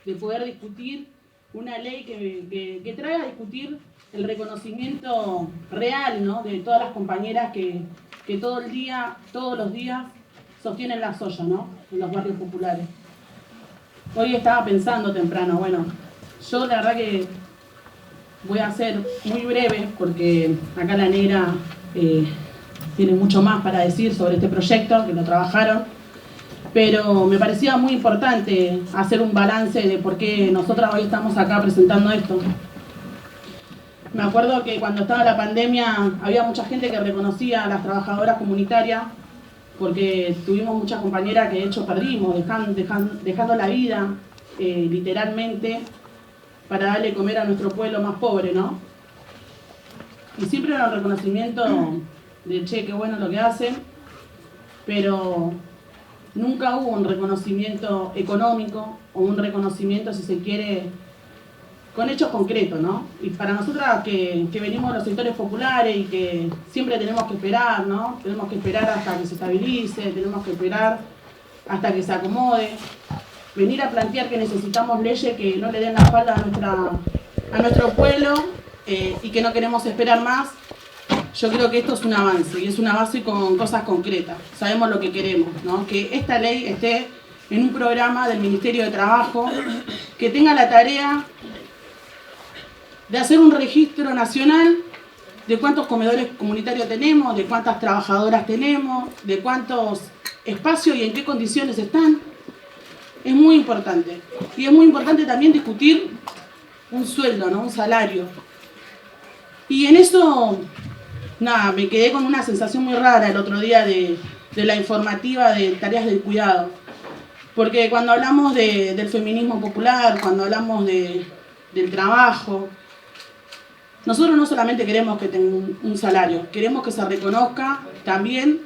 de poder discutir una ley que traiga a discutir el reconocimiento real, ¿no?, de todas las compañeras que todo el día, todos los días, sostienen las ollas, ¿no?, en los barrios populares. Hoy estaba pensando temprano, bueno, yo la verdad que voy a ser muy breve porque acá la negra tiene mucho más para decir sobre este proyecto, que lo trabajaron, pero me parecía muy importante hacer un balance de por qué nosotras hoy estamos acá presentando esto. Me acuerdo que cuando estaba la pandemia había mucha gente que reconocía a las trabajadoras comunitarias, porque tuvimos muchas compañeras que de hecho perdimos, dejando la vida literalmente para darle de comer a nuestro pueblo más pobre, ¿no? Y siempre era un reconocimiento de che, qué bueno lo que hacen, pero nunca hubo un reconocimiento económico o un reconocimiento, si se quiere, con hechos concretos, ¿no? Y para nosotras que venimos de los sectores populares y que siempre tenemos que esperar, ¿no? Tenemos que esperar hasta que se estabilice, tenemos que esperar hasta que se acomode. Venir a plantear que necesitamos leyes que no le den la espalda a nuestro pueblo y que no queremos esperar más, yo creo que esto es un avance, y es un avance con cosas concretas. Sabemos lo que queremos, ¿no? Que esta ley esté en un programa del Ministerio de Trabajo, que tenga la tarea de hacer un registro nacional de cuántos comedores comunitarios tenemos, de cuántas trabajadoras tenemos, de cuántos espacios y en qué condiciones están. Es muy importante. Y es muy importante también discutir un sueldo, ¿no?, un salario. Y en eso, nada, me quedé con una sensación muy rara el otro día de la informativa de tareas del cuidado. Porque cuando hablamos del feminismo popular, cuando hablamos del trabajo, nosotros no solamente queremos que tenga un salario, queremos que se reconozca también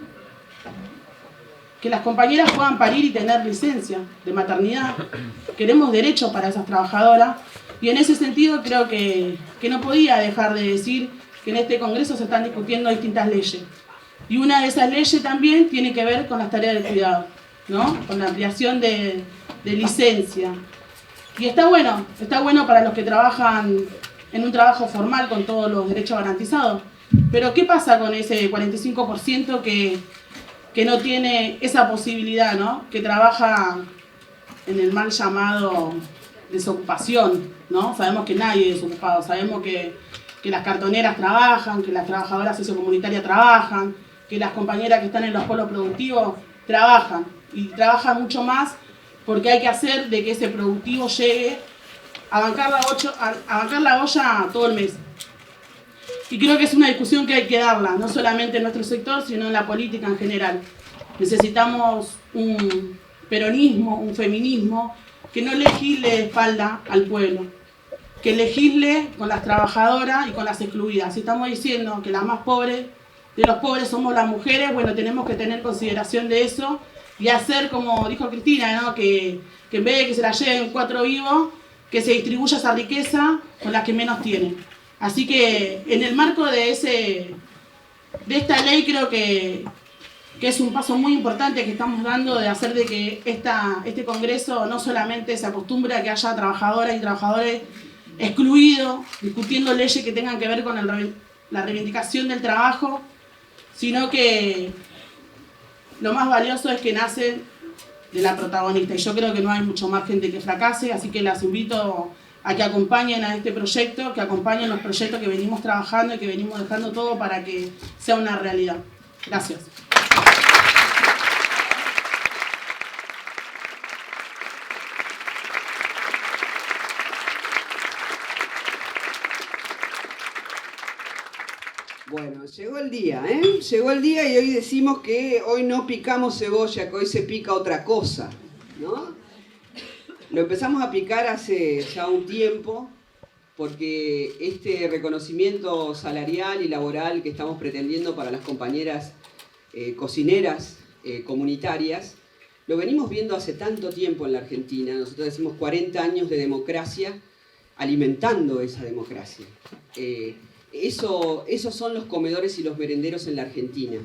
que las compañeras puedan parir y tener licencia de maternidad. Queremos derechos para esas trabajadoras y en ese sentido creo que no podía dejar de decir que en este Congreso se están discutiendo distintas leyes. Y una de esas leyes también tiene que ver con las tareas del cuidado, ¿no?, con la ampliación de licencia. Y está bueno para los que trabajan en un trabajo formal con todos los derechos garantizados. Pero ¿qué pasa con ese 45% que no tiene esa posibilidad, ¿no?, que trabaja en el mal llamado desocupación, ¿no? Sabemos que nadie es desocupado, sabemos que las cartoneras trabajan, que las trabajadoras sociocomunitarias trabajan, que las compañeras que están en los polos productivos trabajan, y trabajan mucho más porque hay que hacer de que ese productivo llegue a bancar la olla todo el mes. Y creo que es una discusión que hay que darla, no solamente en nuestro sector, sino en la política en general. Necesitamos un peronismo, un feminismo que no legisle de espalda al pueblo, que legisle con las trabajadoras y con las excluidas. Si estamos diciendo que las más pobres de los pobres somos las mujeres, bueno, tenemos que tener consideración de eso y hacer, como dijo Cristina, ¿no?, que en vez de que se la lleven 4 vivos, que se distribuya esa riqueza con las que menos tienen. Así que en el marco de esta ley creo que es un paso muy importante que estamos dando, de hacer de que este Congreso no solamente se acostumbre a que haya trabajadoras y trabajadores excluidos, discutiendo leyes que tengan que ver con la reivindicación del trabajo, sino que lo más valioso es que nace de la protagonista. Y yo creo que no hay mucho margen de que fracase, así que las invito a que acompañen a este proyecto, que acompañen los proyectos que venimos trabajando y que venimos dejando todo para que sea una realidad. Gracias. Bueno, llegó el día, ¿eh? Llegó el día y hoy decimos que hoy no picamos cebolla, que hoy se pica otra cosa, ¿no? Lo empezamos a picar hace ya un tiempo, porque este reconocimiento salarial y laboral que estamos pretendiendo para las compañeras cocineras comunitarias, lo venimos viendo hace tanto tiempo en la Argentina. Nosotros decimos 40 años de democracia, alimentando esa democracia. Esos son los comedores y los merenderos en la Argentina.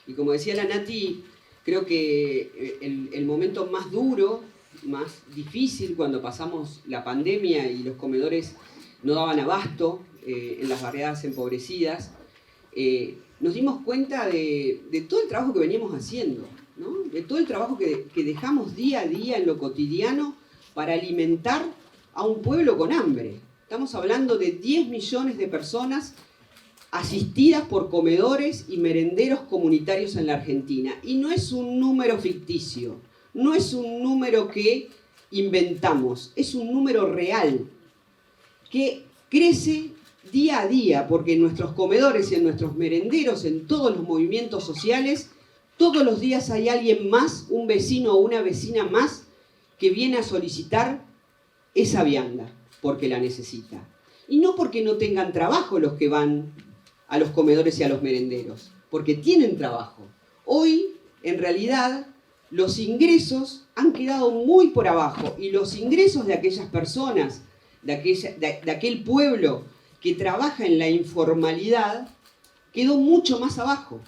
Y como decía la Nati, creo que el momento más duro más difícil cuando pasamos la pandemia y los comedores no daban abasto en las barriadas empobrecidas, nos dimos cuenta de todo el trabajo que veníamos haciendo, ¿no? De todo el trabajo que dejamos día a día en lo cotidiano para alimentar a un pueblo con hambre. Estamos hablando de 10 millones de personas asistidas por comedores y merenderos comunitarios en la Argentina. Y no es un número ficticio, no es un número que inventamos, es un número real, que crece día a día, porque en nuestros comedores y en nuestros merenderos, en todos los movimientos sociales, todos los días hay alguien más, un vecino o una vecina más, que viene a solicitar esa vianda, porque la necesita. Y no porque no tengan trabajo los que van a los comedores y a los merenderos, porque tienen trabajo. Hoy, en realidad, los ingresos han quedado muy por abajo, y los ingresos de aquellas personas, de aquel pueblo que trabaja en la informalidad, quedó mucho más abajo.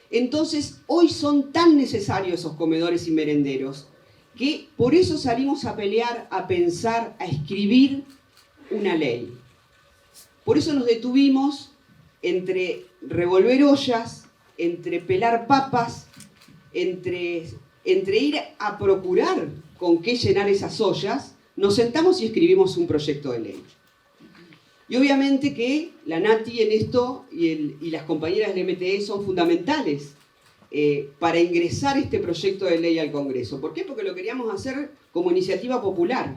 Entonces, hoy son tan necesarios esos comedores y merenderos, que por eso salimos a pelear, a pensar, a escribir una ley. Por eso nos detuvimos entre revolver ollas, entre pelar papas, entre ir a procurar con qué llenar esas ollas, nos sentamos y escribimos un proyecto de ley. Y obviamente que la Nati en esto y las compañeras del MTE son fundamentales para ingresar este proyecto de ley al Congreso. ¿Por qué? Porque lo queríamos hacer como iniciativa popular.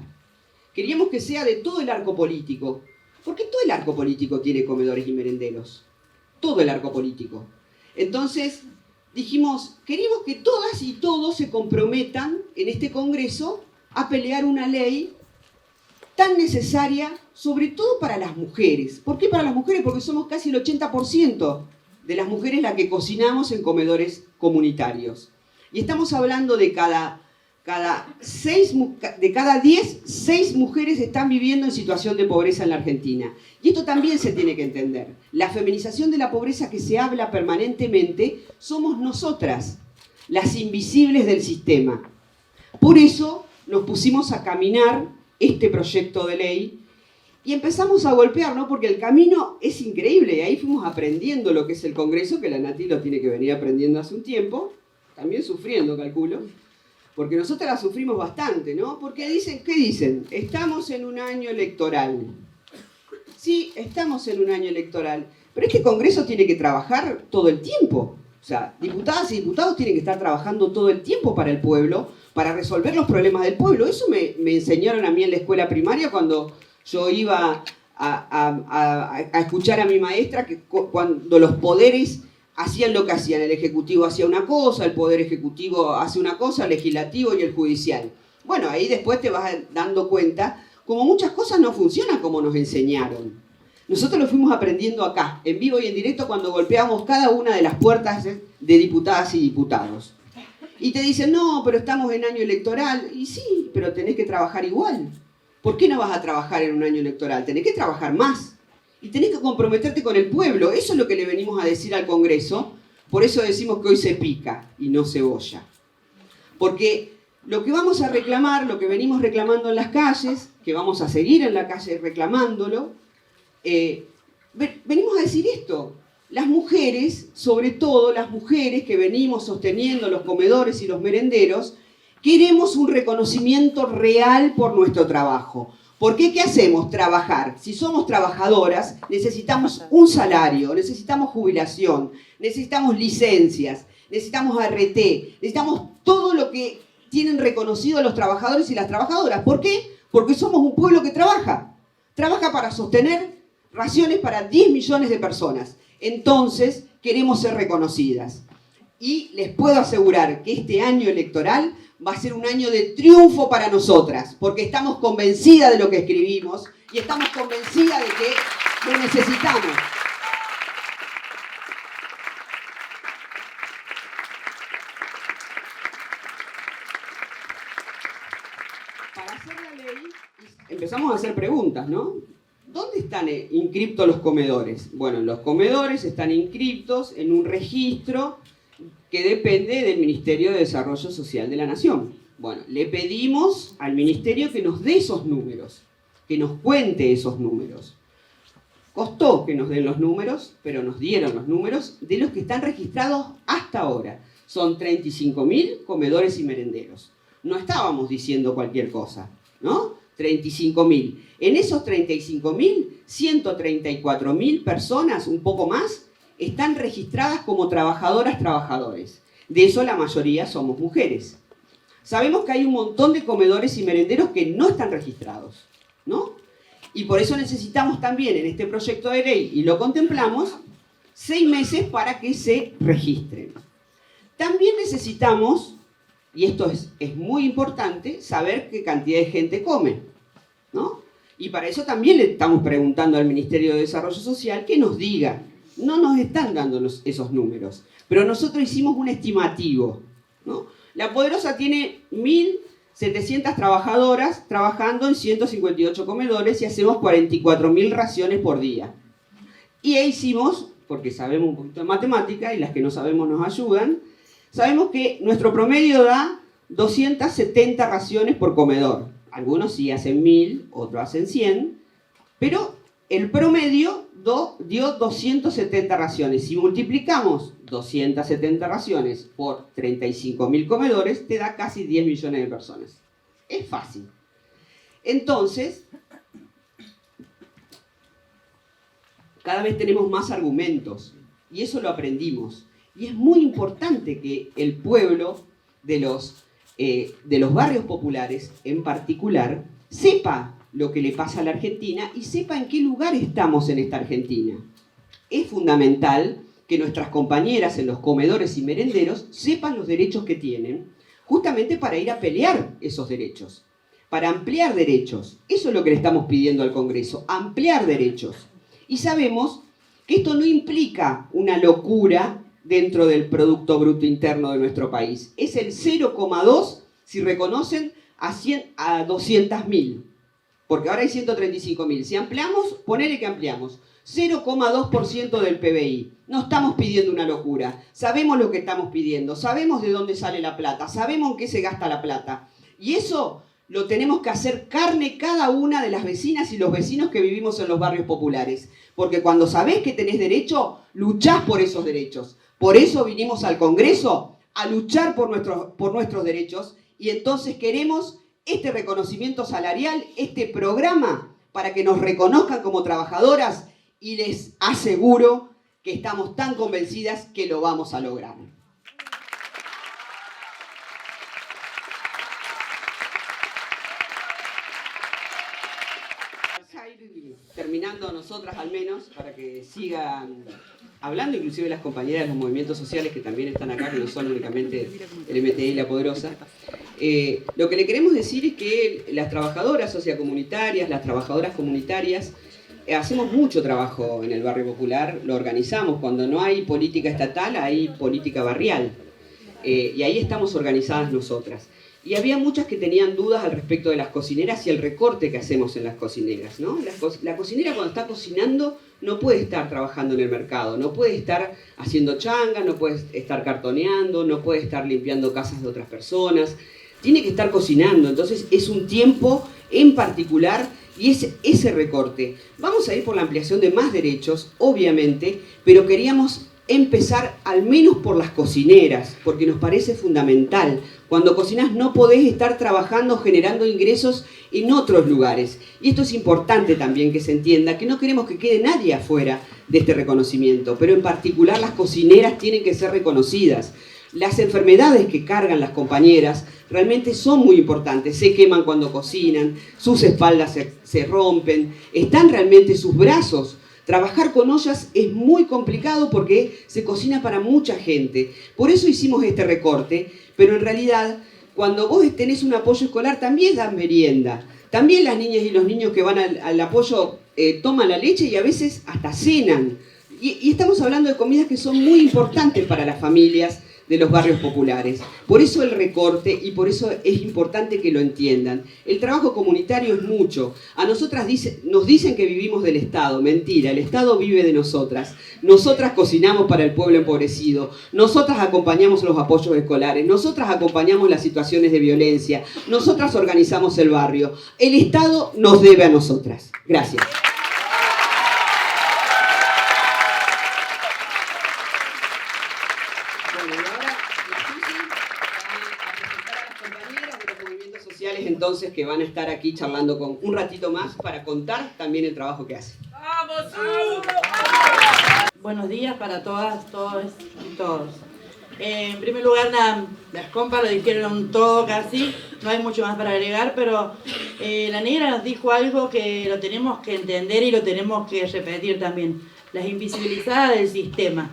Queríamos que sea de todo el arco político. Porque todo el arco político tiene comedores y merenderos. Todo el arco político. Entonces dijimos, queremos que todas y todos se comprometan en este Congreso a pelear una ley tan necesaria, sobre todo para las mujeres. ¿Por qué para las mujeres? Porque somos casi el 80% de las mujeres las que cocinamos en comedores comunitarios. Y estamos hablando de cada 10, 6 mujeres están viviendo en situación de pobreza en la Argentina. Y esto también se tiene que entender. La feminización de la pobreza que se habla permanentemente somos nosotras, las invisibles del sistema. Por eso nos pusimos a caminar este proyecto de ley y empezamos a golpear, ¿no? Porque el camino es increíble. Y ahí fuimos aprendiendo lo que es el Congreso, que la Nati lo tiene que venir aprendiendo hace un tiempo, también sufriendo, calculo. Porque nosotros la sufrimos bastante, ¿no? Porque dicen, ¿qué dicen? Estamos en un año electoral. Sí, estamos en un año electoral. Pero este Congreso tiene que trabajar todo el tiempo. O sea, diputadas y diputados tienen que estar trabajando todo el tiempo para el pueblo, para resolver los problemas del pueblo. Eso me enseñaron a mí en la escuela primaria cuando yo iba a escuchar a mi maestra, que cuando los poderes hacían lo que hacían. El Ejecutivo hacía una cosa, el Poder Ejecutivo hace una cosa, el Legislativo y el Judicial. Bueno, ahí después te vas dando cuenta como muchas cosas no funcionan como nos enseñaron. Nosotros lo fuimos aprendiendo acá, en vivo y en directo, cuando golpeamos cada una de las puertas de diputadas y diputados. Y te dicen, no, pero estamos en año electoral. Y sí, pero tenés que trabajar igual. ¿Por qué no vas a trabajar en un año electoral? Tenés que trabajar más. Y tenés que comprometerte con el pueblo. Eso es lo que le venimos a decir al Congreso. Por eso decimos que hoy se pica y no cebolla. Porque lo que vamos a reclamar, lo que venimos reclamando en las calles, que vamos a seguir en la calle reclamándolo, venimos a decir esto. Las mujeres, sobre todo las mujeres que venimos sosteniendo los comedores y los merenderos, queremos un reconocimiento real por nuestro trabajo. ¿Por qué? ¿Qué hacemos? Trabajar. Si somos trabajadoras, necesitamos un salario, necesitamos jubilación, necesitamos licencias, necesitamos ART, necesitamos todo lo que tienen reconocido los trabajadores y las trabajadoras. ¿Por qué? Porque somos un pueblo que trabaja. Trabaja para sostener raciones para 10 millones de personas. Entonces, queremos ser reconocidas. Y les puedo asegurar que este año electoral va a ser un año de triunfo para nosotras, porque estamos convencidas de lo que escribimos y estamos convencidas de que lo necesitamos. Para hacer la ley, empezamos a hacer preguntas, ¿no? ¿Dónde están inscriptos los comedores? Bueno, los comedores están inscriptos en un registro que depende del Ministerio de Desarrollo Social de la Nación. Bueno, le pedimos al ministerio que nos dé esos números, que nos cuente esos números. Costó que nos den los números, pero nos dieron los números de los que están registrados hasta ahora. Son 35.000 comedores y merenderos. No estábamos diciendo cualquier cosa, ¿no? 35.000. En esos 35.000, 134.000 personas, un poco más, están registradas como trabajadoras, trabajadores. De eso la mayoría somos mujeres. Sabemos que hay un montón de comedores y merenderos que no están registrados, ¿no? Y por eso necesitamos también en este proyecto de ley, y lo contemplamos, 6 meses para que se registren. También necesitamos, y esto es muy importante, saber qué cantidad de gente come, ¿no? Y para eso también le estamos preguntando al Ministerio de Desarrollo Social que nos diga. No nos están dando esos números, pero nosotros hicimos un estimativo, ¿no? La Poderosa tiene 1.700 trabajadoras trabajando en 158 comedores y hacemos 44.000 raciones por día. Y ahí hicimos, porque sabemos un poquito de matemática y las que no sabemos nos ayudan, sabemos que nuestro promedio da 270 raciones por comedor. Algunos sí hacen 1.000, otros hacen 100, pero el promedio dio 270 raciones. Si multiplicamos 270 raciones por 35.000 comedores, te da casi 10 millones de personas. Es fácil. Entonces, cada vez tenemos más argumentos, y eso lo aprendimos. Y es muy importante que el pueblo de los barrios populares, en particular, sepa lo que le pasa a la Argentina y sepa en qué lugar estamos en esta Argentina. Es fundamental que nuestras compañeras en los comedores y merenderos sepan los derechos que tienen, justamente para ir a pelear esos derechos, para ampliar derechos. Eso es lo que le estamos pidiendo al Congreso, ampliar derechos. Y sabemos que esto no implica una locura dentro del Producto Bruto Interno de nuestro país. Es el 0,2 si reconocen a 200.000. Porque ahora hay 135.000. Si ampliamos, ponele que ampliamos. 0,2% del PBI. No estamos pidiendo una locura. Sabemos lo que estamos pidiendo. Sabemos de dónde sale la plata. Sabemos en qué se gasta la plata. Y eso lo tenemos que hacer carne cada una de las vecinas y los vecinos que vivimos en los barrios populares. Porque cuando sabés que tenés derecho, luchás por esos derechos. Por eso vinimos al Congreso a luchar por nuestros derechos. Y entonces queremos este reconocimiento salarial, este programa, para que nos reconozcan como trabajadoras, y les aseguro que estamos tan convencidas que lo vamos a lograr. Terminando nosotras al menos, para que sigan hablando, inclusive las compañeras de los movimientos sociales que también están acá, que no son únicamente el MTI y La Poderosa. Lo que le queremos decir es que las trabajadoras sociocomunitarias, las trabajadoras comunitarias, hacemos mucho trabajo en el barrio popular, lo organizamos. Cuando no hay política estatal, hay política barrial. Y ahí estamos organizadas nosotras. Y había muchas que tenían dudas al respecto de las cocineras y el recorte que hacemos en las cocineras, ¿no? La cocinera cuando está cocinando no puede estar trabajando en el mercado, no puede estar haciendo changa, no puede estar cartoneando, no puede estar limpiando casas de otras personas. Tiene que estar cocinando, entonces es un tiempo en particular y es ese recorte. Vamos a ir por la ampliación de más derechos, obviamente, pero queríamos empezar al menos por las cocineras, porque nos parece fundamental. Cuando cocinas no podés estar trabajando, generando ingresos en otros lugares. Y esto es importante también que se entienda, que no queremos que quede nadie afuera de este reconocimiento, pero en particular las cocineras tienen que ser reconocidas. Las enfermedades que cargan las compañeras realmente son muy importantes. Se queman cuando cocinan, sus espaldas se rompen, están realmente sus brazos. Trabajar con ollas es muy complicado porque se cocina para mucha gente. Por eso hicimos este recorte, pero en realidad cuando vos tenés un apoyo escolar también dan merienda. También las niñas y los niños que van al apoyo toman la leche y a veces hasta cenan. Y estamos hablando de comidas que son muy importantes para las familias de los barrios populares. Por eso el recorte y por eso es importante que lo entiendan. El trabajo comunitario es mucho. A nosotras nos dicen que vivimos del Estado. Mentira, el Estado vive de nosotras. Nosotras cocinamos para el pueblo empobrecido. Nosotras acompañamos los apoyos escolares. Nosotras acompañamos las situaciones de violencia. Nosotras organizamos el barrio. El Estado nos debe a nosotras. Gracias. Entonces que van a estar aquí charlando con un ratito más para contar también el trabajo que hacen. ¡Vamos! Buenos días para todas, todos y todos. En primer lugar, las compas lo dijeron todo casi, no hay mucho más para agregar, pero la negra nos dijo algo que lo tenemos que entender y lo tenemos que repetir también. Las invisibilizadas del sistema.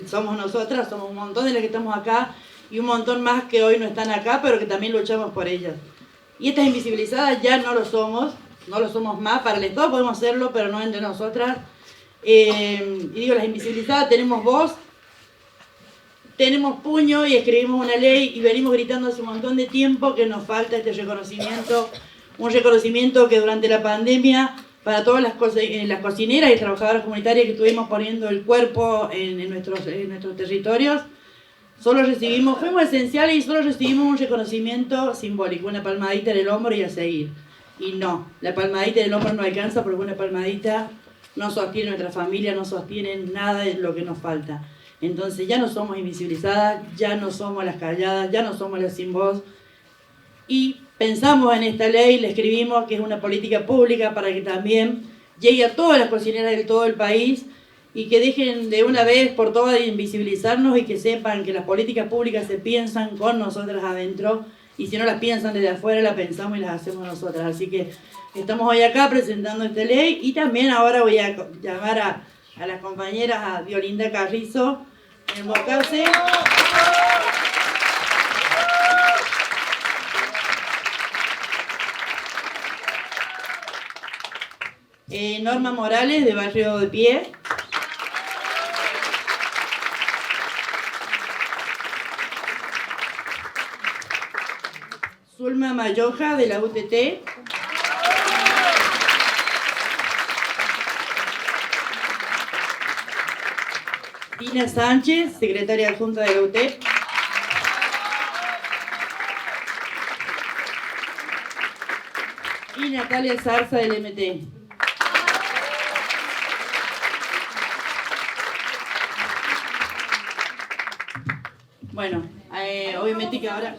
Somos nosotras, somos un montón de las que estamos acá y un montón más que hoy no están acá, pero que también luchamos por ellas. Y estas invisibilizadas ya no lo somos más, para el Estado podemos hacerlo, pero no entre nosotras. Y digo, las invisibilizadas tenemos voz, tenemos puño y escribimos una ley y venimos gritando hace un montón de tiempo que nos falta este reconocimiento, un reconocimiento que durante la pandemia, para todas las cocineras y trabajadoras comunitarias que estuvimos poniendo el cuerpo en nuestros territorios, fuimos esenciales y solo recibimos un reconocimiento simbólico, una palmadita en el hombro y a seguir. Y no, la palmadita en el hombro no alcanza porque una palmadita no sostiene nuestra familia, no sostiene nada de lo que nos falta. Entonces ya no somos invisibilizadas, ya no somos las calladas, ya no somos las sin voz. Y pensamos en esta ley, le escribimos que es una política pública para que también llegue a todas las cocineras de todo el país y que dejen de una vez por todas de invisibilizarnos y que sepan que las políticas públicas se piensan con nosotras adentro y si no las piensan desde afuera, las pensamos y las hacemos nosotras. Así que estamos hoy acá presentando esta ley y también ahora voy a llamar a las compañeras, a Diolinda Carrizo, en invocarse. Norma Morales, de Barrio de Pie. Zulma Mayoja, de la UTT. Tina Sánchez, secretaria adjunta de la UTEP. Y Natalia Zarza, del MT. Bueno, obviamente que ahora...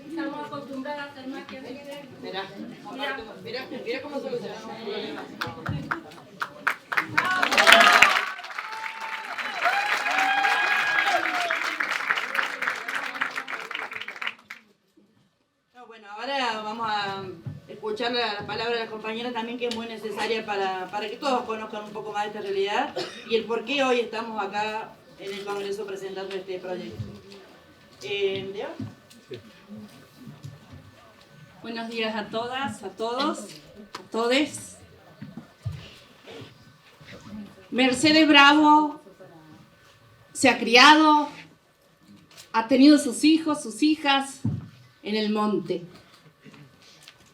Estamos acostumbrados a hacer más que hacer. Mira cómo solucionamos el problema. Bueno, ahora vamos a escuchar la palabra de la compañera también, que es muy necesaria para que todos conozcan un poco más de esta realidad y el por qué hoy estamos acá en el Congreso presentando este proyecto. ¿Leo? Sí. Buenos días a todas, a todos, a todes. Mercedes Bravo se ha criado, ha tenido sus hijos, sus hijas en el monte.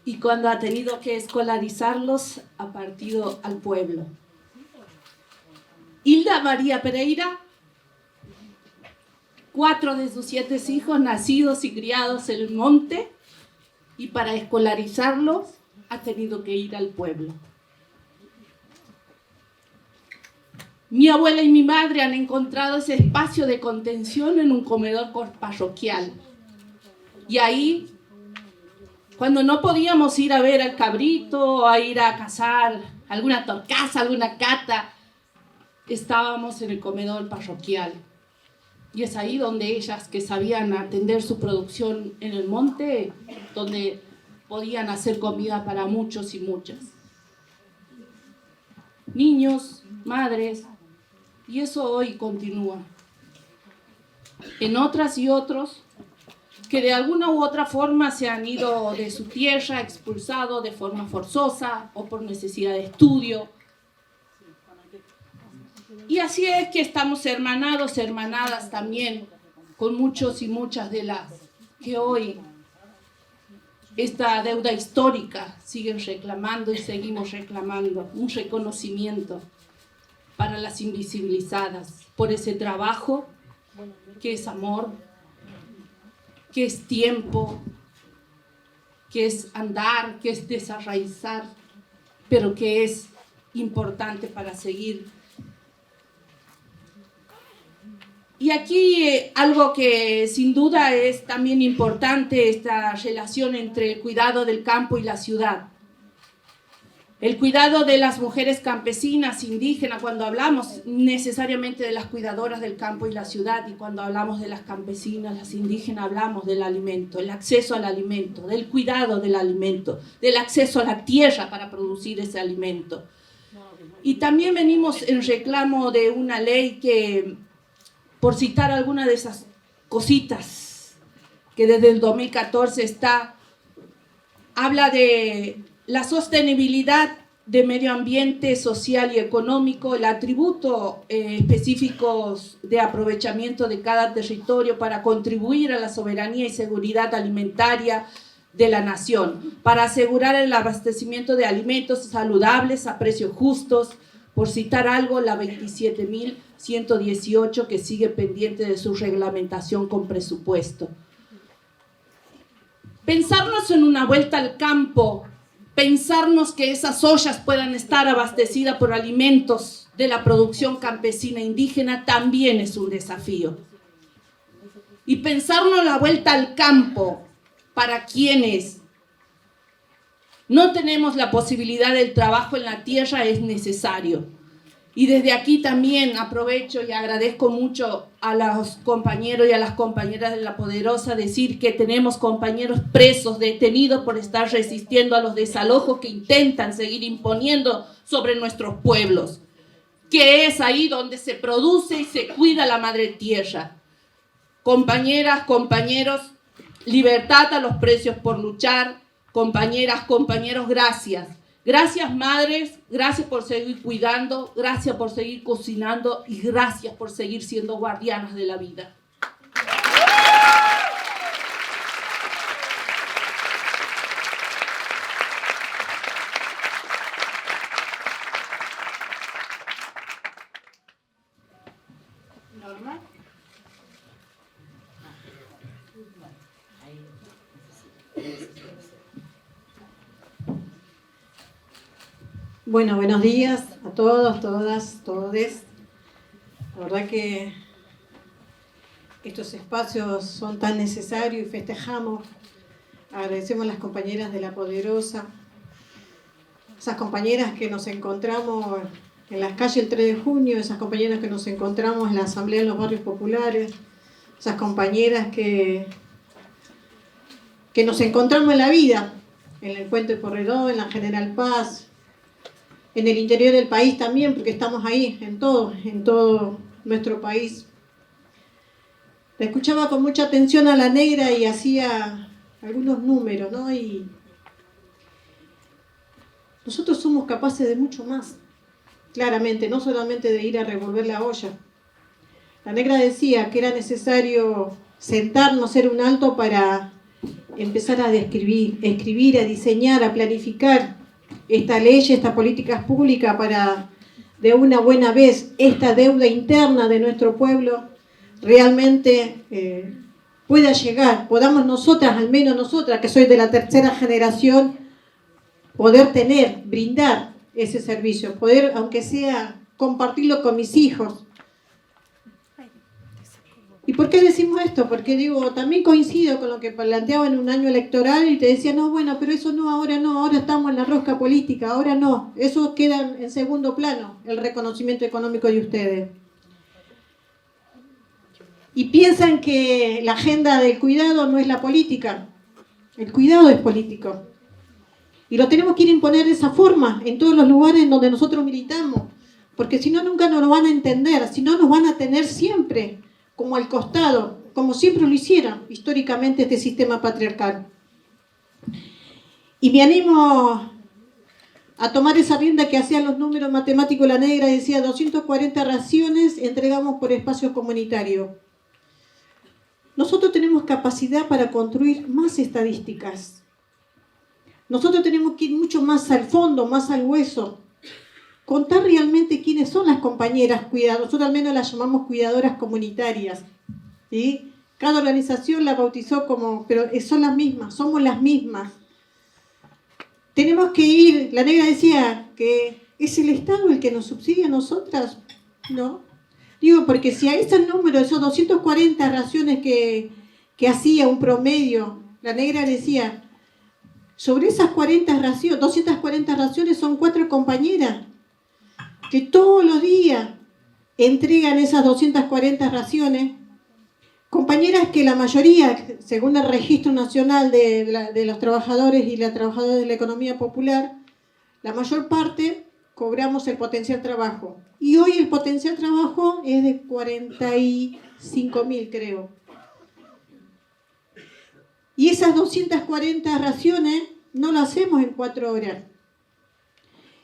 Y cuando ha tenido que escolarizarlos, ha partido al pueblo. Hilda María Pereira, 4 de sus 7 hijos nacidos y criados en el monte, y para escolarizarlos ha tenido que ir al pueblo. Mi abuela y mi madre han encontrado ese espacio de contención en un comedor parroquial. Y ahí, cuando no podíamos ir a ver al cabrito, a ir a cazar alguna torcaza, alguna cata, estábamos en el comedor parroquial. Y es ahí donde ellas, que sabían atender su producción en el monte, donde podían hacer comida para muchos y muchas. Niños, madres, y eso hoy continúa. En otras y otros que de alguna u otra forma se han ido de su tierra, expulsados de forma forzosa o por necesidad de estudio. Y así es que estamos hermanados, hermanadas también, con muchos y muchas de las que hoy esta deuda histórica siguen reclamando y seguimos reclamando un reconocimiento para las invisibilizadas por ese trabajo que es amor, que es tiempo, que es andar, que es desarraizar, pero que es importante para seguir. Y aquí algo que sin duda es también importante, esta relación entre el cuidado del campo y la ciudad. El cuidado de las mujeres campesinas, indígenas, cuando hablamos necesariamente de las cuidadoras del campo y la ciudad, y cuando hablamos de las campesinas, las indígenas, hablamos del alimento, el acceso al alimento, del cuidado del alimento, del acceso a la tierra para producir ese alimento. Y también venimos en reclamo de una ley que, por citar alguna de esas cositas que desde el 2014 habla de la sostenibilidad de medio ambiente, social y económico, el atributo específicos de aprovechamiento de cada territorio para contribuir a la soberanía y seguridad alimentaria de la nación, para asegurar el abastecimiento de alimentos saludables a precios justos, por citar algo, la 27.118 que sigue pendiente de su reglamentación con presupuesto. Pensarnos en una vuelta al campo, pensarnos que esas ollas puedan estar abastecidas por alimentos de la producción campesina indígena también es un desafío. Y pensarnos la vuelta al campo para quienes no tenemos la posibilidad del trabajo en la tierra es necesario. Y desde aquí también aprovecho y agradezco mucho a los compañeros y a las compañeras de La Poderosa decir que tenemos compañeros presos, detenidos por estar resistiendo a los desalojos que intentan seguir imponiendo sobre nuestros pueblos, que es ahí donde se produce y se cuida la madre tierra. Compañeras, compañeros, libertad a los precios por luchar. Compañeras, compañeros, gracias. Gracias, madres, gracias por seguir cuidando, gracias por seguir cocinando y gracias por seguir siendo guardianas de la vida. Norma. Bueno, buenos días a todos, todas, todes. La verdad que estos espacios son tan necesarios y festejamos. Agradecemos a las compañeras de La Poderosa, esas compañeras que nos encontramos en las calles el 3 de junio, esas compañeras que nos encontramos en la asamblea en los barrios populares, esas compañeras que nos encontramos en la vida, en el Puente Porredón, en la General Paz, en el interior del país también, porque estamos ahí, en todo nuestro país. La escuchaba con mucha atención a la negra y hacía algunos números, ¿no? Y nosotros somos capaces de mucho más, claramente, no solamente de ir a revolver la olla. La negra decía que era necesario sentarnos, hacer un alto para empezar a escribir, a diseñar, a planificar esta ley, estas políticas públicas para, de una buena vez, esta deuda interna de nuestro pueblo realmente pueda llegar, podamos nosotras, al menos nosotras, que soy de la tercera generación, poder brindar ese servicio, poder, aunque sea, compartirlo con mis hijos. ¿Y por qué decimos esto? Porque digo, también coincido con lo que planteaba en un año electoral y te decía, no, bueno, pero eso no, ahora estamos en la rosca política, ahora no, eso queda en segundo plano, el reconocimiento económico de ustedes. Y piensan que la agenda del cuidado no es la política, el cuidado es político. Y lo tenemos que ir a imponer de esa forma, en todos los lugares en donde nosotros militamos, porque si no, nunca nos lo van a entender, si no, nos van a tener siempre como al costado, como siempre lo hicieron históricamente este sistema patriarcal. Y me animo a tomar esa rienda que hacían los números matemáticos. La negra decía 240 raciones entregamos por espacio comunitario. Nosotros tenemos capacidad para construir más estadísticas. Nosotros tenemos que ir mucho más al fondo, más al hueso. Contar realmente quiénes son las compañeras cuidadoras. Nosotros al menos las llamamos cuidadoras comunitarias, ¿sí? Cada organización la bautizó como, pero son las mismas, somos las mismas. Tenemos que ir, la negra decía que es el Estado el que nos subsidia a nosotras, ¿no? Digo, porque si a ese número, esos 240 raciones que hacía un promedio, la negra decía, sobre esas 240 raciones son 4 compañeras que todos los días entregan esas 240 raciones. Compañeras que la mayoría, según el Registro Nacional de los Trabajadores y las Trabajadoras de la Economía Popular, la mayor parte cobramos el potencial trabajo. Y hoy el potencial trabajo es de 45.000, creo. Y esas 240 raciones no lo hacemos en 4 horas.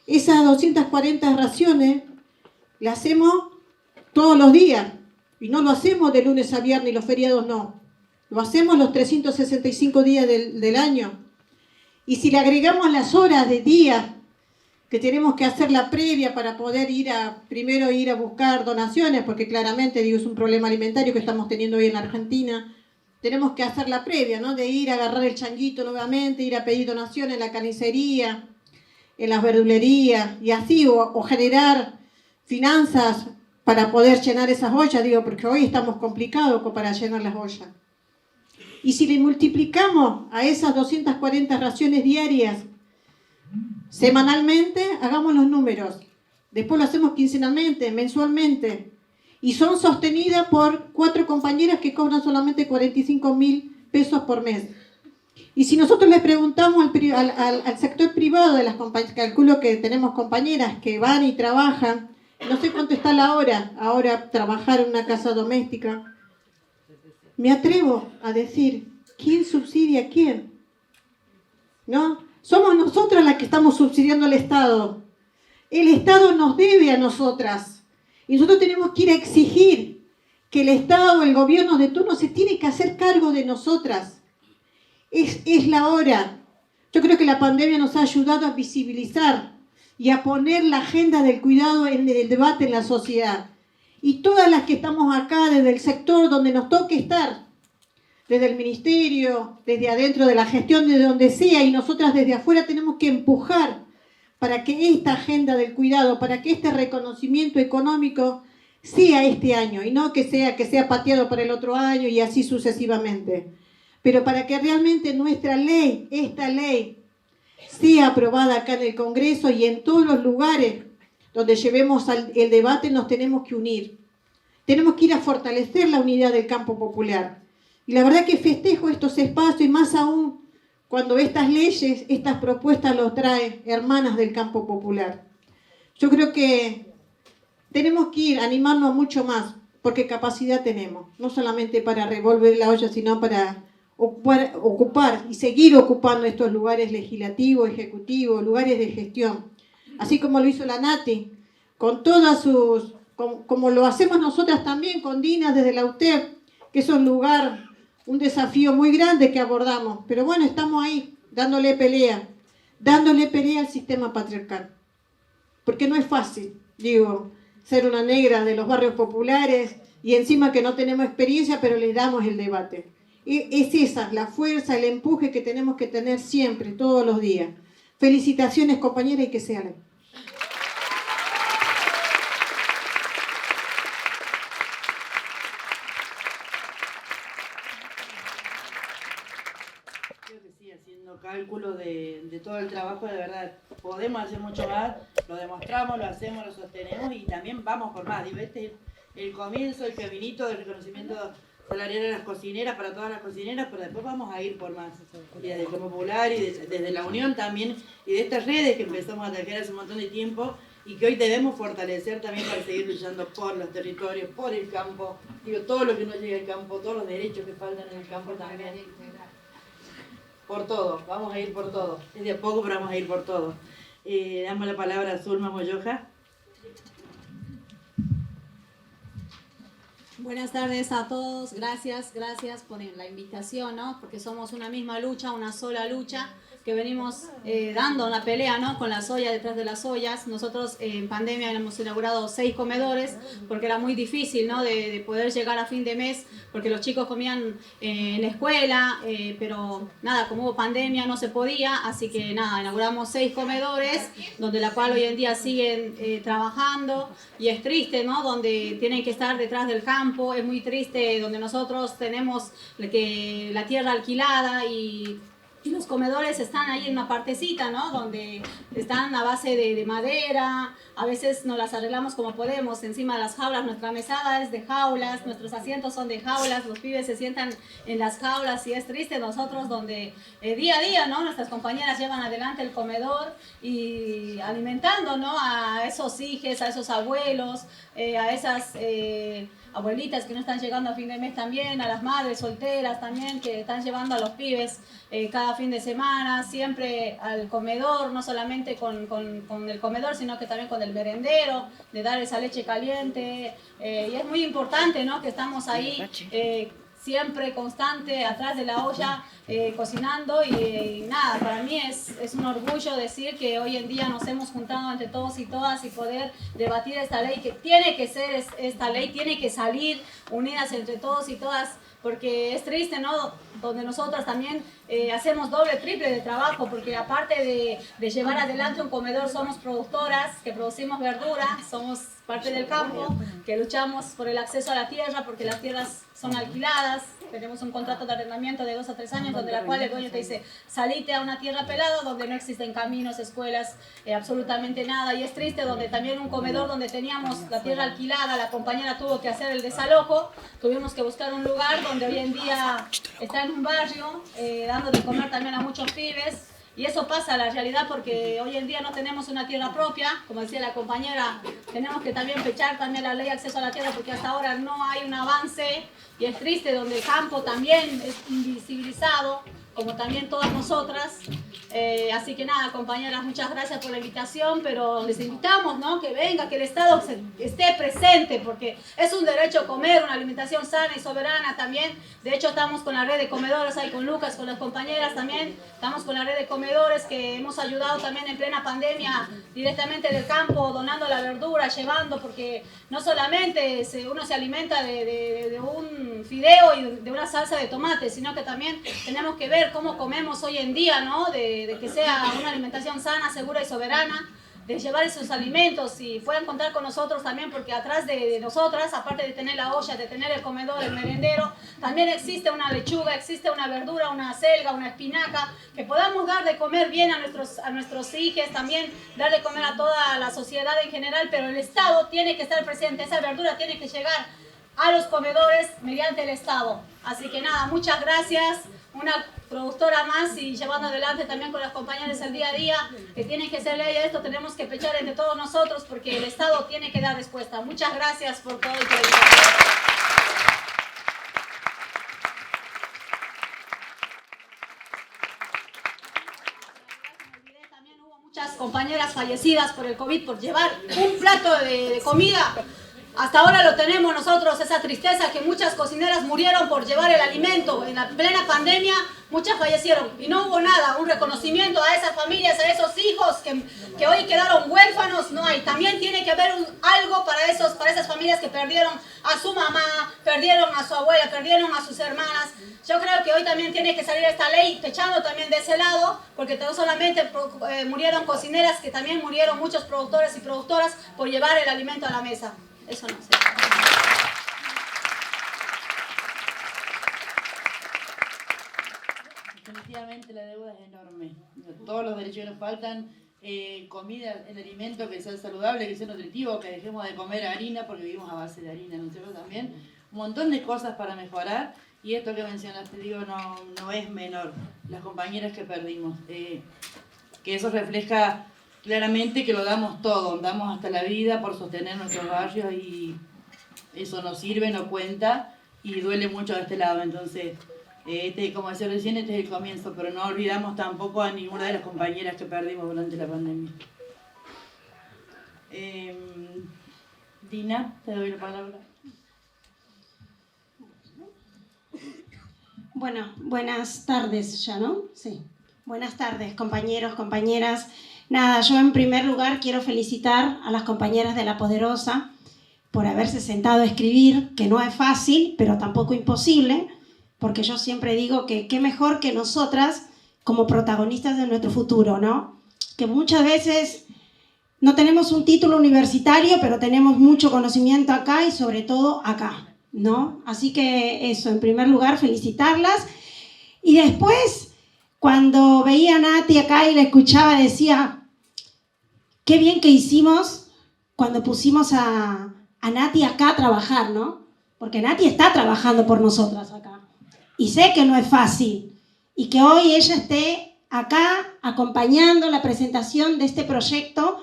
Esas 240 raciones las hacemos todos los días. Y no lo hacemos de lunes a viernes y los feriados no. Lo hacemos los 365 días del año. Y si le agregamos las horas de día que tenemos que hacer la previa para poder primero ir a buscar donaciones, porque claramente digo, es un problema alimentario que estamos teniendo hoy en la Argentina, tenemos que hacer la previa, ¿no? De ir a agarrar el changuito nuevamente, ir a pedir donaciones en la carnicería, en las verdulerías, y así, o generar finanzas para poder llenar esas ollas, digo, porque hoy estamos complicados para llenar las ollas. Y si le multiplicamos a esas 240 raciones diarias, semanalmente, hagamos los números. Después lo hacemos quincenalmente, mensualmente. Y son sostenidas por 4 compañeras que cobran solamente 45.000 pesos por mes. Y si nosotros les preguntamos al sector privado de las compañías, calculo que tenemos compañeras que van y trabajan, no sé cuánto está la hora, ahora trabajar en una casa doméstica. Me atrevo a decir, ¿quién subsidia a quién? ¿No? Somos nosotras las que estamos subsidiando al Estado. El Estado nos debe a nosotras. Y nosotros tenemos que ir a exigir que el Estado o el gobierno de turno se tiene que hacer cargo de nosotras. Es la hora. Yo creo que la pandemia nos ha ayudado a visibilizar y a poner la agenda del cuidado en el debate en la sociedad. Y todas las que estamos acá, desde el sector donde nos toque estar, desde el ministerio, desde adentro de la gestión, de donde sea, y nosotras desde afuera tenemos que empujar para que esta agenda del cuidado, para que este reconocimiento económico sea este año, y no que sea pateado para el otro año y así sucesivamente. Pero para que realmente nuestra ley, esta ley, sea aprobada acá en el Congreso y en todos los lugares donde llevemos el debate, nos tenemos que unir. Tenemos que ir a fortalecer la unidad del campo popular. Y la verdad que festejo estos espacios, y más aún cuando estas leyes, estas propuestas los traen hermanas del campo popular. Yo creo que tenemos que ir, animarnos mucho más, porque capacidad tenemos, no solamente para revolver la olla, sino para ocupar y seguir ocupando estos lugares legislativos, ejecutivos, lugares de gestión. Así como lo hizo la Nati, con todas sus, como lo hacemos nosotras también con Dina desde la UTEP, que es un lugar, un desafío muy grande que abordamos. Pero bueno, estamos ahí, dándole pelea al sistema patriarcal. Porque no es fácil, digo, ser una negra de los barrios populares y encima que no tenemos experiencia, pero le damos el debate. Es esa, la fuerza, el empuje que tenemos que tener siempre, todos los días. Felicitaciones, compañeras, y que sea ley. Creo que sí, haciendo cálculo de todo el trabajo, de verdad, podemos hacer mucho más, lo demostramos, lo hacemos, lo sostenemos y también vamos por más. Digo, este es el comienzo, el caminito del reconocimiento salarial a las cocineras, para todas las cocineras, pero después vamos a ir por más. Y desde el Campo Popular y desde la Unión también, y de estas redes que empezamos a tejer hace un montón de tiempo y que hoy debemos fortalecer también para seguir luchando por los territorios, por el campo, digo, todo lo que no llega al campo, todos los derechos que faltan en el campo también. Por todo, vamos a ir por todo. Es de a poco, pero vamos a ir por todo. Damos la palabra a Zulma Moyoja. Buenas tardes a todos, gracias por la invitación, ¿no? Porque somos una misma lucha, una sola lucha que venimos dando la pelea, ¿no? Con las ollas, detrás de las ollas. Nosotros en pandemia hemos inaugurado 6 comedores porque era muy difícil, ¿no? De poder llegar a fin de mes porque los chicos comían en la escuela, pero nada, como hubo pandemia no se podía, así que nada, inauguramos 6 comedores donde la cual hoy en día siguen trabajando y es triste, ¿no? Donde tienen que estar detrás del campo, es muy triste donde nosotros tenemos la tierra alquilada y los comedores están ahí en una partecita, ¿no? Donde están a base de madera, a veces nos las arreglamos como podemos, encima de las jaulas, nuestra mesada es de jaulas, nuestros asientos son de jaulas, los pibes se sientan en las jaulas y es triste nosotros donde día a día, ¿no? Nuestras compañeras llevan adelante el comedor y alimentando, ¿no? A esos hijos, a esos abuelos, a esas abuelitas que no están llegando a fin de mes también, a las madres solteras también que están llevando a los pibes cada fin de semana, siempre al comedor, no solamente con el comedor, sino que también con el merendero, de dar esa leche caliente. Y es muy importante, ¿no? Que estamos ahí siempre constante atrás de la olla cocinando y nada, para mí es un orgullo decir que hoy en día nos hemos juntado entre todos y todas y poder debatir esta ley, que tiene que ser esta ley, tiene que salir unidas entre todos y todas, porque es triste, ¿no? Donde nosotras también hacemos doble, triple de trabajo, porque aparte de llevar adelante un comedor, somos productoras que producimos verdura, somos parte del campo, que luchamos por el acceso a la tierra, porque las tierras son alquiladas, tenemos un contrato de arrendamiento de 2 a 3 años, donde la cual el dueño te dice, salite a una tierra pelada, donde no existen caminos, escuelas, absolutamente nada, y es triste, donde también un comedor donde teníamos la tierra alquilada, la compañera tuvo que hacer el desalojo, tuvimos que buscar un lugar donde hoy en día está en un barrio, dando de comer también a muchos pibes. Y eso pasa a la realidad porque hoy en día no tenemos una tierra propia, como decía la compañera, tenemos que también pechar también la ley de acceso a la tierra porque hasta ahora no hay un avance y es triste donde el campo también es invisibilizado, como también todas nosotras. Así que nada, compañeras, muchas gracias por la invitación, pero les invitamos, ¿no? Que venga, que el Estado esté presente, porque es un derecho comer, una alimentación sana y soberana también. De hecho, estamos con la red de comedores, ahí con Lucas, con las compañeras también, estamos con la red de comedores que hemos ayudado también en plena pandemia, directamente del campo, donando la verdura, llevando, porque no solamente uno se alimenta de un fideo y de una salsa de tomate, sino que también tenemos que ver cómo comemos hoy en día, ¿no? De que sea una alimentación sana, segura y soberana, de llevar esos alimentos y puedan contar con nosotros también porque atrás de nosotras, aparte de tener la olla, de tener el comedor, el merendero, también existe una lechuga, existe una verdura, una selga, una espinaca, que podamos dar de comer bien a nuestros hijos, también dar de comer a toda la sociedad en general, pero el Estado tiene que estar presente, esa verdura tiene que llegar a los comedores mediante el Estado. Así que nada, muchas gracias. Una productora más y llevando adelante también con las compañeras el día a día, que tiene que ser ley a esto, tenemos que pechar entre todos nosotros porque el Estado tiene que dar respuesta. Muchas gracias por todo y por el También hubo muchas compañeras fallecidas por el COVID por llevar un plato de comida. Hasta ahora lo tenemos nosotros, esa tristeza que muchas cocineras murieron por llevar el alimento. En la plena pandemia, muchas fallecieron y no hubo nada, un reconocimiento a esas familias, a esos hijos que hoy quedaron huérfanos, no hay. También tiene que haber algo para esas familias que perdieron a su mamá, perdieron a su abuela, perdieron a sus hermanas. Yo creo que hoy también tiene que salir esta ley, echando también de ese lado, porque no solamente murieron cocineras, que también murieron muchos productores y productoras por llevar el alimento a la mesa. Eso no sé. Definitivamente la deuda es enorme. Todos los derechos que nos faltan, comida, el alimento que sea saludable, que sea nutritivo, que dejemos de comer harina porque vivimos a base de harina, ¿no es cierto? También un montón de cosas para mejorar y esto que mencionaste, digo, no es menor. Las compañeras que perdimos, que eso refleja claramente que lo damos todo, damos hasta la vida por sostener nuestros barrios y eso nos sirve, nos cuenta y duele mucho de este lado. Entonces, como decía recién, este es el comienzo, pero no olvidamos tampoco a ninguna de las compañeras que perdimos durante la pandemia. Dina, te doy la palabra. Bueno, buenas tardes ya, ¿no? Sí. Buenas tardes, compañeros, compañeras. Nada, yo en primer lugar quiero felicitar a las compañeras de La Poderosa por haberse sentado a escribir, que no es fácil, pero tampoco imposible, porque yo siempre digo que qué mejor que nosotras como protagonistas de nuestro futuro, ¿no? Que muchas veces no tenemos un título universitario, pero tenemos mucho conocimiento acá y sobre todo acá, ¿no? Así que eso, en primer lugar, felicitarlas. Y después, cuando veía a Nati acá y la escuchaba, decía, qué bien que hicimos cuando pusimos a Nati acá a trabajar, ¿no? Porque Nati está trabajando por nosotras acá. Y sé que no es fácil. Y que hoy ella esté acá acompañando la presentación de este proyecto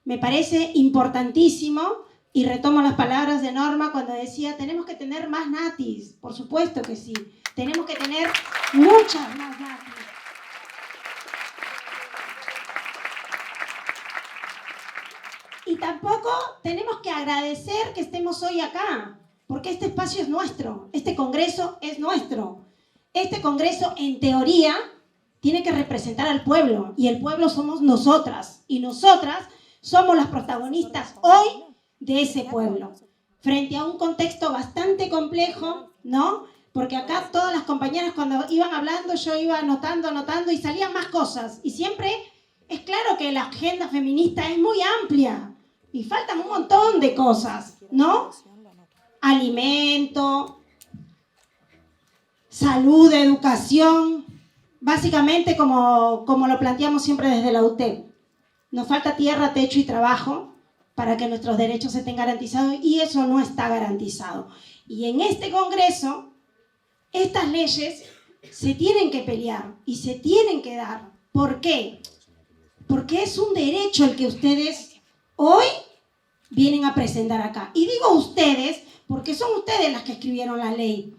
me parece importantísimo. Y retomo las palabras de Norma cuando decía, tenemos que tener más Natis. Por supuesto que sí. Tenemos que tener muchas más Natis. Y tampoco tenemos que agradecer que estemos hoy acá, porque este espacio es nuestro, este congreso es nuestro. Este congreso, en teoría, tiene que representar al pueblo, y el pueblo somos nosotras, y nosotras somos las protagonistas hoy de ese pueblo, frente a un contexto bastante complejo, ¿no? Porque acá todas las compañeras cuando iban hablando, yo iba anotando, y salían más cosas, y siempre es claro que la agenda feminista es muy amplia, y faltan un montón de cosas, ¿no? Alimento, salud, educación, básicamente como lo planteamos siempre desde la UTEP. Nos falta tierra, techo y trabajo para que nuestros derechos estén garantizados y eso no está garantizado. Y en este Congreso, estas leyes se tienen que pelear y se tienen que dar. ¿Por qué? Porque es un derecho el que ustedes hoy vienen a presentar acá. Y digo ustedes porque son ustedes las que escribieron la ley.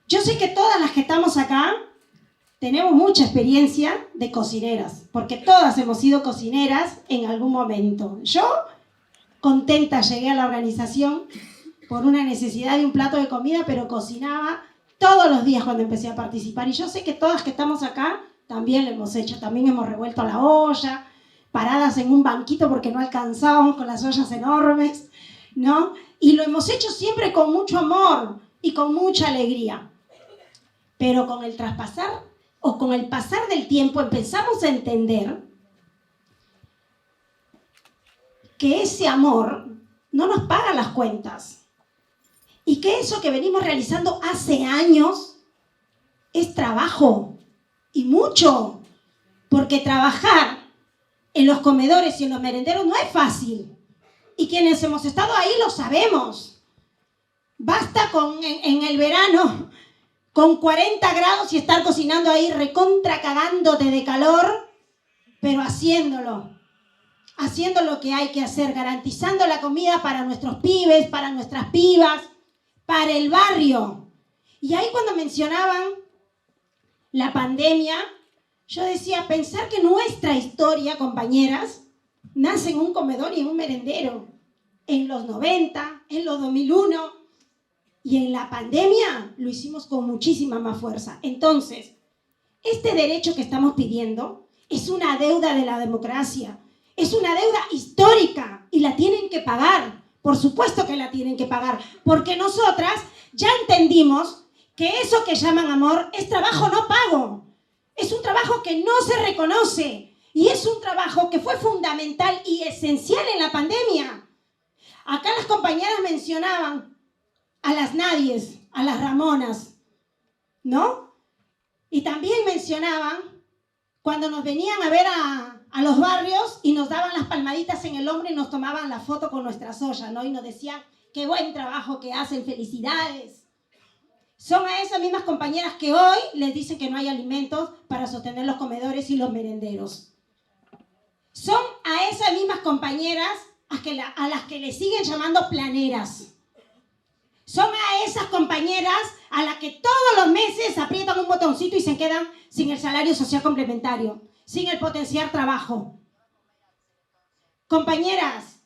Yo sé que todas las que estamos acá tenemos mucha experiencia de cocineras, porque todas hemos sido cocineras en algún momento. Yo, contenta, llegué a la organización por una necesidad de un plato de comida, pero cocinaba todos los días cuando empecé a participar. Y yo sé que todas que estamos acá también lo hemos hecho. También hemos revuelto la olla, paradas en un banquito porque no alcanzábamos con las ollas enormes, ¿no? Y lo hemos hecho siempre con mucho amor y con mucha alegría. Pero con el traspasar o con el pasar del tiempo empezamos a entender que ese amor no nos paga las cuentas y que eso que venimos realizando hace años es trabajo y mucho, porque trabajar en los comedores y en los merenderos no es fácil y quienes hemos estado ahí lo sabemos. Basta con en el verano con 40 grados y estar cocinando ahí recontra cagándote de calor, pero haciendo lo que hay que hacer, garantizando la comida para nuestros pibes, para nuestras pibas, para el barrio. Y ahí cuando mencionaban la pandemia, yo decía, pensar que nuestra historia, compañeras, nace en un comedor y en un merendero, en los 90, en los 2001, y en la pandemia lo hicimos con muchísima más fuerza. Entonces, este derecho que estamos pidiendo es una deuda de la democracia, es una deuda histórica y la tienen que pagar. Por supuesto que la tienen que pagar, porque nosotras ya entendimos que eso que llaman amor es trabajo no pago. Es un trabajo que no se reconoce y es un trabajo que fue fundamental y esencial en la pandemia. Acá las compañeras mencionaban a las Nadies, a las Ramonas, ¿no? Y también mencionaban cuando nos venían a ver a los barrios y nos daban las palmaditas en el hombro y nos tomaban la foto con nuestras ollas, ¿no? Y nos decían, qué buen trabajo que hacen, felicidades. Son a esas mismas compañeras que hoy les dicen que no hay alimentos para sostener los comedores y los merenderos. Son a esas mismas compañeras a las que le siguen llamando planeras. Son a esas compañeras a las que todos los meses aprietan un botoncito y se quedan sin el salario social complementario, sin el potenciar trabajo. Compañeras,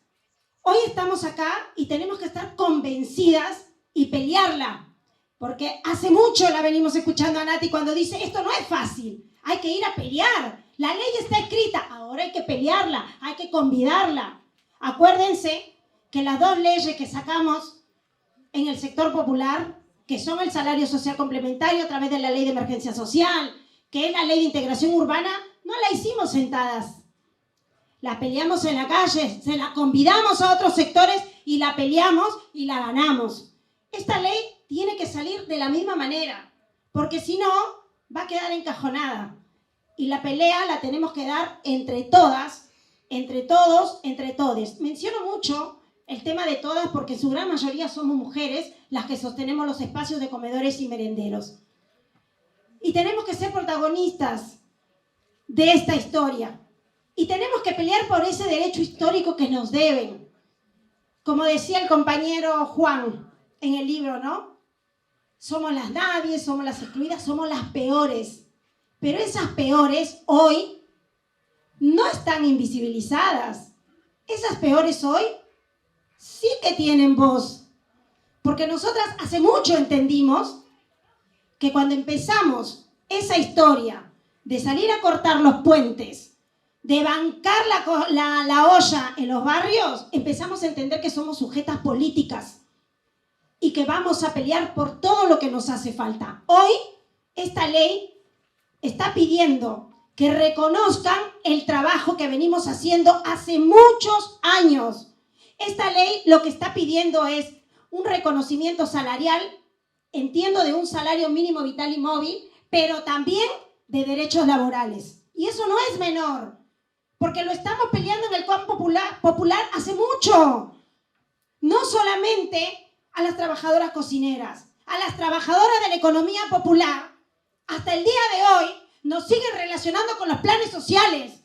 Hoy estamos acá y tenemos que estar convencidas y pelearla, porque hace mucho la venimos escuchando a Nati cuando dice, esto no es fácil, hay que ir a pelear, la ley está escrita, ahora hay que pelearla, hay que convidarla. Acuérdense que las dos leyes que sacamos en el sector popular, que son el salario social complementario a través de la ley de emergencia social, que es la ley de integración urbana, no la hicimos sentadas. La peleamos en la calle, se la convidamos a otros sectores y la peleamos y la ganamos. Esta ley tiene que salir de la misma manera, porque si no, va a quedar encajonada. Y la pelea la tenemos que dar entre todas, entre todos, entre todes. Menciono mucho el tema de todas porque en su gran mayoría somos mujeres las que sostenemos los espacios de comedores y merenderos. Y tenemos que ser protagonistas de esta historia. Y tenemos que pelear por ese derecho histórico que nos deben. Como decía el compañero Juan en el libro, ¿no? Somos las nadies, somos las excluidas, somos las peores. Pero esas peores hoy no están invisibilizadas. Esas peores hoy sí que tienen voz. Porque nosotras hace mucho entendimos que cuando empezamos esa historia de salir a cortar los puentes, de bancar la olla en los barrios, empezamos a entender que somos sujetas políticas y que vamos a pelear por todo lo que nos hace falta. Hoy, esta ley está pidiendo que reconozcan el trabajo que venimos haciendo hace muchos años. Esta ley lo que está pidiendo es un reconocimiento salarial, entiendo de un salario mínimo vital y móvil, pero también de derechos laborales. Y eso no es menor, porque lo estamos peleando en el campo popular hace mucho. No solamente a las trabajadoras cocineras, a las trabajadoras de la economía popular, hasta el día de hoy nos siguen relacionando con los planes sociales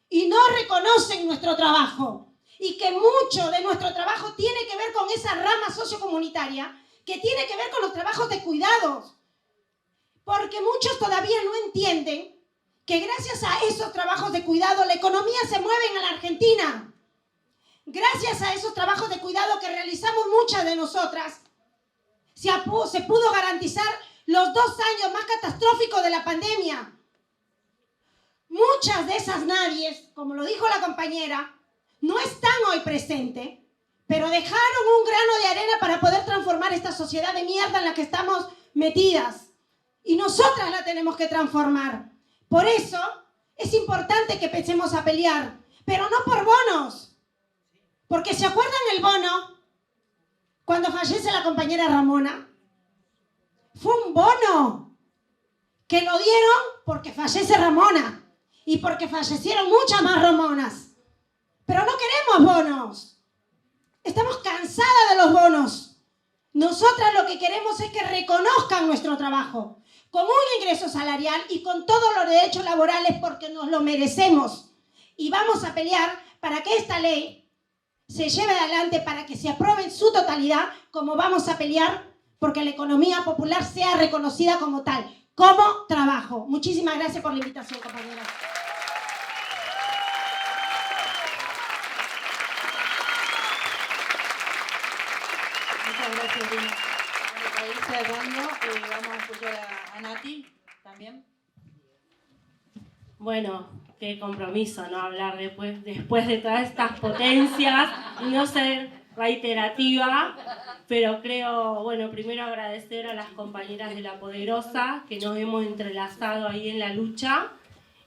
y no reconocen nuestro trabajo. Y que mucho de nuestro trabajo tiene que ver con esa rama sociocomunitaria que tiene que ver con los trabajos de cuidados. Porque muchos todavía no entienden que gracias a esos trabajos de cuidado la economía se mueve en la Argentina. Gracias a esos trabajos de cuidado que realizamos muchas de nosotras, se pudo garantizar los 2 años más catastróficos de la pandemia. Muchas de esas nadies, como lo dijo la compañera, no están hoy presentes, pero dejaron un grano de arena para poder transformar esta sociedad de mierda en la que estamos metidas. Y nosotras la tenemos que transformar. Por eso es importante que empecemos a pelear, pero no por bonos. Porque ¿se acuerdan el bono cuando fallece la compañera Ramona? Fue un bono que lo dieron porque fallece Ramona y porque fallecieron muchas más Ramonas. Pero no queremos bonos. Estamos cansadas de los bonos. Nosotras lo que queremos es que reconozcan nuestro trabajo con un ingreso salarial y con todos los derechos laborales porque nos lo merecemos. Y vamos a pelear para que esta ley se lleve adelante, para que se apruebe en su totalidad, como vamos a pelear porque la economía popular sea reconocida como tal, como trabajo. Muchísimas gracias por la invitación, compañeras. Muchas gracias, Lina. Bueno, para ir cerrando, vamos a escuchar a Nati también. Bueno, qué compromiso, ¿no? Hablar después de todas estas potencias y no ser reiterativa, pero creo, bueno, primero agradecer a las compañeras de La Poderosa que nos hemos entrelazado ahí en la lucha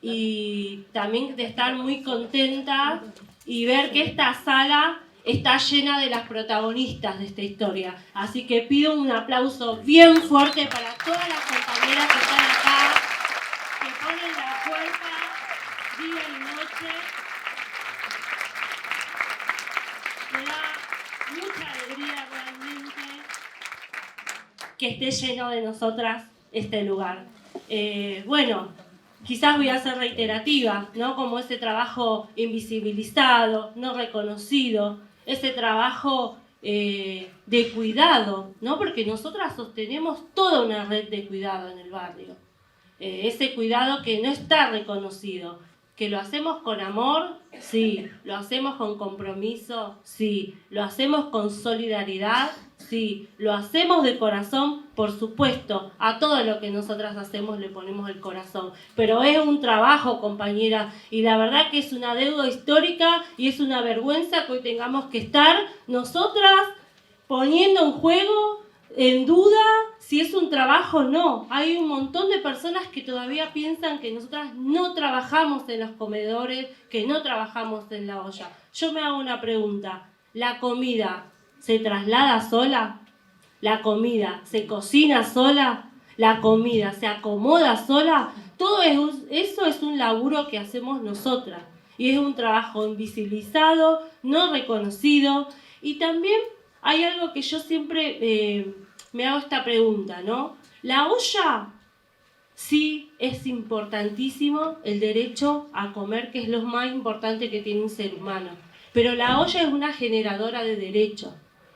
y también de estar muy contenta y ver que esta sala está llena de las protagonistas de esta historia. Así que pido un aplauso bien fuerte para todas las compañeras que están acá, que ponen la fuerza día y noche. Me da mucha alegría realmente que esté lleno de nosotras este lugar. Bueno, quizás voy a ser reiterativa, ¿no? Como ese trabajo invisibilizado, no reconocido, ese trabajo de cuidado, ¿no? Porque nosotras sostenemos toda una red de cuidado en el barrio. Ese cuidado que no está reconocido, ¿Que lo hacemos con amor? Sí. ¿Lo hacemos con compromiso? Sí. ¿Lo hacemos con solidaridad? Sí. ¿Lo hacemos de corazón? Por supuesto, a todo lo que nosotras hacemos le ponemos el corazón. Pero es un trabajo, compañera, y la verdad que es una deuda histórica y es una vergüenza que hoy tengamos que estar nosotras poniendo en juego, en duda, si es un trabajo o no. Hay un montón de personas que todavía piensan que nosotras no trabajamos en los comedores, que no trabajamos en la olla. Yo me hago una pregunta. ¿La comida se traslada sola? ¿La comida se cocina sola? ¿La comida se acomoda sola? Todo eso es un laburo que hacemos nosotras. Y es un trabajo invisibilizado, no reconocido. Y también hay algo que yo siempre me hago esta pregunta, ¿no? La olla, sí, es importantísimo el derecho a comer, que es lo más importante que tiene un ser humano. Pero la olla es una generadora de derechos.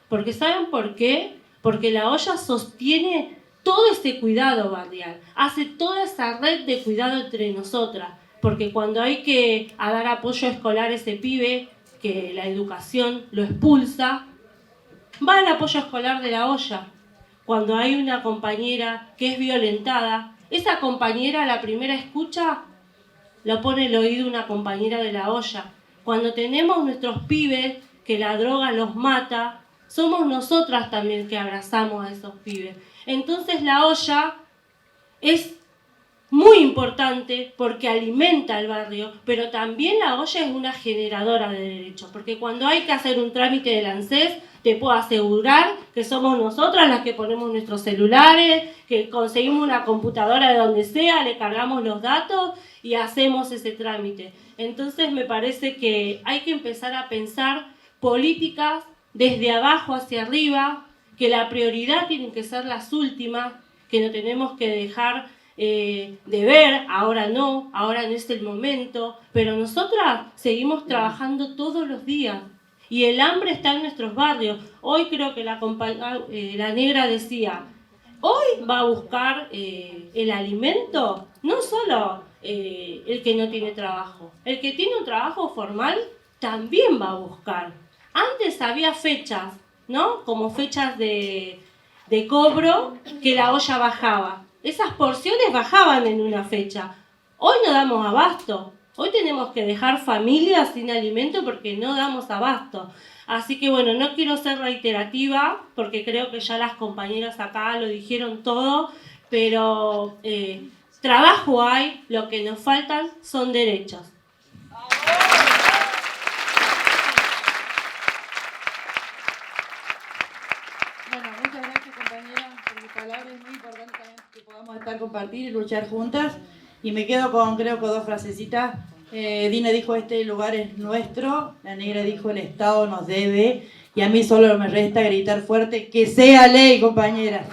Porque ¿saben por qué? Porque la olla sostiene todo ese cuidado barrial, hace toda esa red de cuidado entre nosotras. Porque cuando hay que dar apoyo escolar a ese pibe, que la educación lo expulsa, va el apoyo escolar de la olla. Cuando hay una compañera que es violentada, esa compañera a la primera escucha lo pone el oído una compañera de la olla. Cuando tenemos nuestros pibes que la droga los mata, somos nosotras también que abrazamos a esos pibes. Entonces la olla es muy importante porque alimenta al barrio, pero también la olla es una generadora de derechos, porque cuando hay que hacer un trámite del ANSES, te puedo asegurar que somos nosotras las que ponemos nuestros celulares, que conseguimos una computadora de donde sea, le cargamos los datos y hacemos ese trámite. Entonces me parece que hay que empezar a pensar políticas desde abajo hacia arriba, que la prioridad tienen que ser las últimas, que no tenemos que dejar de ver, ahora no es el momento, pero nosotras seguimos trabajando todos los días y el hambre está en nuestros barrios. Hoy creo que la negra decía, hoy va a buscar el alimento, no solo el que no tiene trabajo, el que tiene un trabajo formal también va a buscar. Antes había fechas, ¿no? Como fechas de cobro que la olla bajaba. Esas porciones bajaban en una fecha. Hoy no damos abasto. Hoy tenemos que dejar familias sin alimento porque no damos abasto. Así que bueno, no quiero ser reiterativa porque creo que ya las compañeras acá lo dijeron todo, pero trabajo hay, lo que nos faltan son derechos. Bueno, muchas gracias, compañeras, por sus palabras. Es muy importante también que podamos estar, compartir y luchar juntas. Y me quedo con, creo que dos frasecitas. Dina dijo, este lugar es nuestro. La negra dijo, el Estado nos debe. Y a mí solo me resta gritar fuerte, que sea ley, compañeras.